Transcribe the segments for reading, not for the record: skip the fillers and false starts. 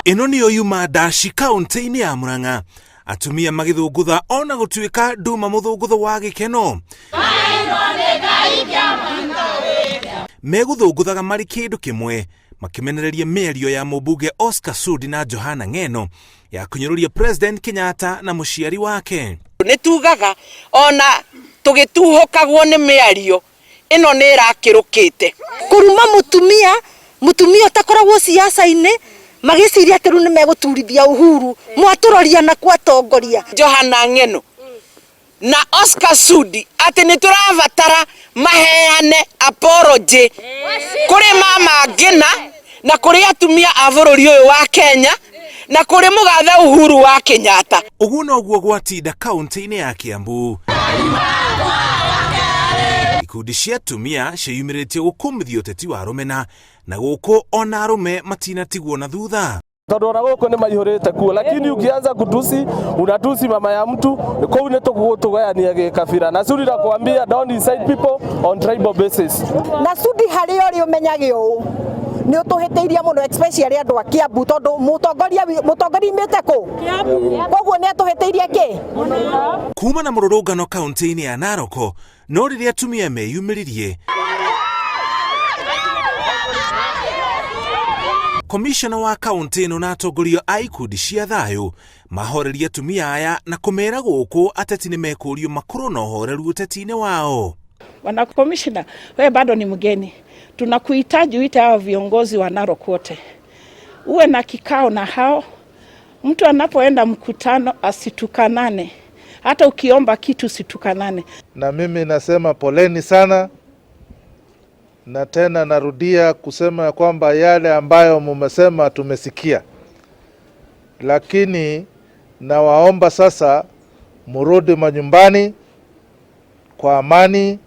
Ino niyo yuma Ndaci kaunti-ini ya Murang'a. Atumia magithungutha ona gutuika nduma muthungutho wa gikeno. Meguthunguthaga mari kindu kimwe makimenereria miario ya mubunge Sudi na Johana Ng'eno ya kunyeruria President Kenyatta na muciari wake. Nitugaga ona tugituhukagwo ni miario ino ni irakirukite kuruma mutumia utakoragwo siasa-ini magiciria ati riu ni meguturithia uhuru mwaturoria na kwatongoria Johana Ng'eno na Sudi ati ni turavatara maheane apology kuri mama ngina na kuri atumia a bururi uyu wa Kenya na kuri mugathe Uhuru wa Kenyatta. Uguo noguo gwatinda kaunti-ini ya Kiambu. Ikundi cia atumia ciumiritie gukumithia uteti wa rumena na guku ona arume matinatigwo na thutha. Tondu na guku ni maihurite kuo, lakini ukianza kutusi unatusi mama ya mtu kou ni tugutugayania gikabira. Na Sudi nakwambia don't incite people on tribal basis. Na Sudi hari ori umenyage uu ni utuhiteirie muno especially andu a Kiambu tondu mutongoria imite ku koguo ni atuhiteirie ki kuma na mururungano kaunti-ini ya Naroko no riria atumia meyumiririe. Komishona wa kaunti ino na atongoria a ikundi cia thayu mahoreria atumia aya na kumera guku ateti ni mekurio makuru na uhoreru uteti-ini wao. Wana komishona, wewe bado ni mgeni. Tunakuhitaji uite hao viongozi wa Narok wote. Uwe na kikao na hao. Mtu anapoenda mkutano asitukanane. Hata ukiomba kitu situkanane. Na mimi nasema poleni sana. Na tena narudia kusema kwamba yale ambayo mumesema tumesikia. Lakini nawaomba sasa murudi manyumbani kwa amani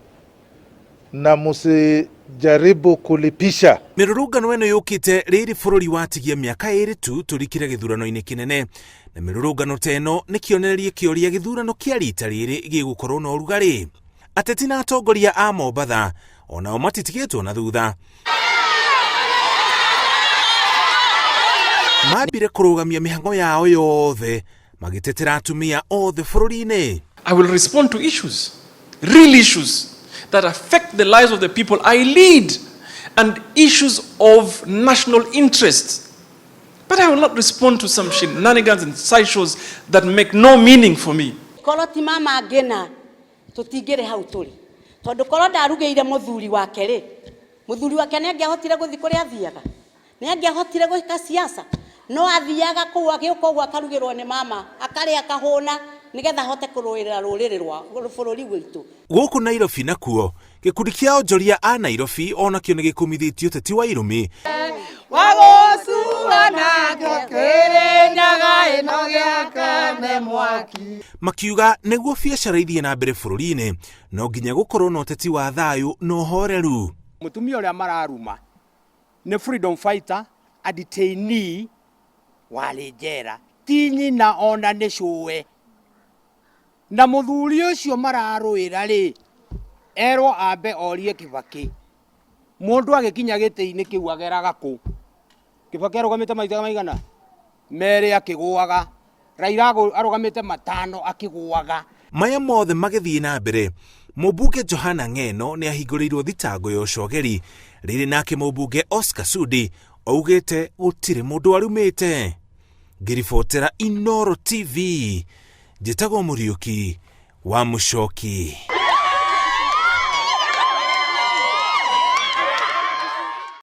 na musijaribu kulipisha. Mirurungano eno yukite riri bururi watigia miaka iri tu turikire githurano-ini kinene na mirurungano teno ni kionereria kioria githurano kia rita riri gigukorwo na urugari. Ateti na atongoria a Mombatha onao matitigitwo na thutha. Mambire kurugamia mihango yao yothe magitetera atumia othe bururi-ini. I will respond to issues, real issues that affect the lives of the people I lead and issues of national interest. But I will not respond to some shenanigans and sideshows that make no meaning for me. Koroti mama ngena tutigire hau turi tondu korwo ndarugeire muthuri wake ri muthuri wake ni angiahotire guthi kuri athiaga ni angiahotire gwika siasa no athiaga kuu agiuka uguo akarugirwo ni mama akari akahuna nigetha hote kuruirira ruriri rwa bururi witu. Guku Nairobi nakuo gikundi kia onjoria a Nairobi ona kio ni gikumithitio uteti wa irumi makiuga niguo biacara ithie na mbere bururi-ini no nginya gukorwo na uteti wa thayu no horeru. Mutumia uria mararuma ni freedom fighter a detainee wali njera tinyi na ona ni cuwe na muthuri ucio mararuira ri erwo ambe orie Kibaki mundu agikinya giti-ini kiu ageraga ku Kibaki arugamite maita maigana meri akiguaga Raila arugamite matano akiguaga. Maya mothe magithie na mbere mubunge Johana Ng'eno ni ahinguriirwo thitango ya ucogeri riri nake mubunge Sudi augite gutire mundu arumite. Ngiribotera Inoro TV njitagwo Muriuki wa Mucoki.